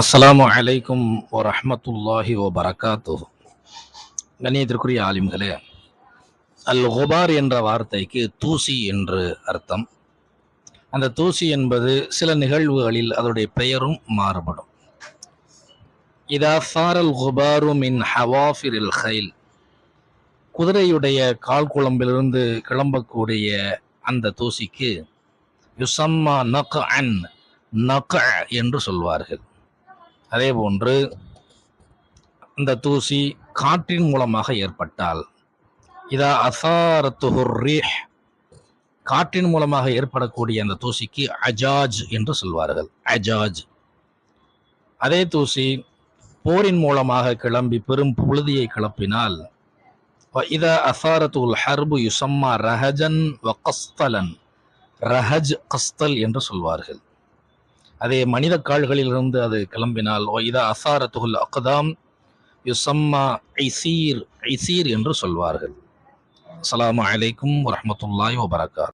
அஸ்ஸலாமு அலைக்கும் வரஹ்மத்துல்லாஹி வபரகாத்துஹு. கண்ணியத்திற்குரிய ஆலிம்களே, அல் குபார் என்ற வார்த்தைக்கு தூசி என்று அர்த்தம். அந்த தூசி என்பது சில நிகழ்வுகளில் அதனுடைய பெயரும் மாறுபடும். இதா சாரல் குபாரு மின் ஹவாஃபிரில் ஹைல், குதிரையுடைய கால் குழம்பிலிருந்து கிளம்பக்கூடிய அந்த தூசிக்கு யுசம்மா நக்அன், நக்அ என்று சொல்வார்கள். அதே போன்று இந்த தூசி காற்றின் மூலமாக ஏற்பட்டால் இதா அசாரத்துஹுர் ரீஹ், காற்றின் மூலமாக ஏற்படக்கூடிய அந்த தூசிக்கு அஜாஜ் என்று சொல்வார்கள். அஜாஜ். அதே தூசி போரின் மூலமாக கிளம்பி பெரும் புழுதியை கிளப்பினால் இதா அசாரத்துல் ஹர்பு யுசம்மா ரஹஜன் வ கஸ்தலன், ரஹஜ் கஸ்தல் என்று சொல்வார்கள். அதே மனித கால்களிலிருந்து அது கிளம்பினால் இதா அசாரத்துல் அக்தாம் யுசம்மா ஐசீர், ஐசீர் என்று சொல்வார்கள். அஸ்ஸலாமு அலைக்கும் வரஹ்மத்துல்லாஹி வபரகாத்துஹு.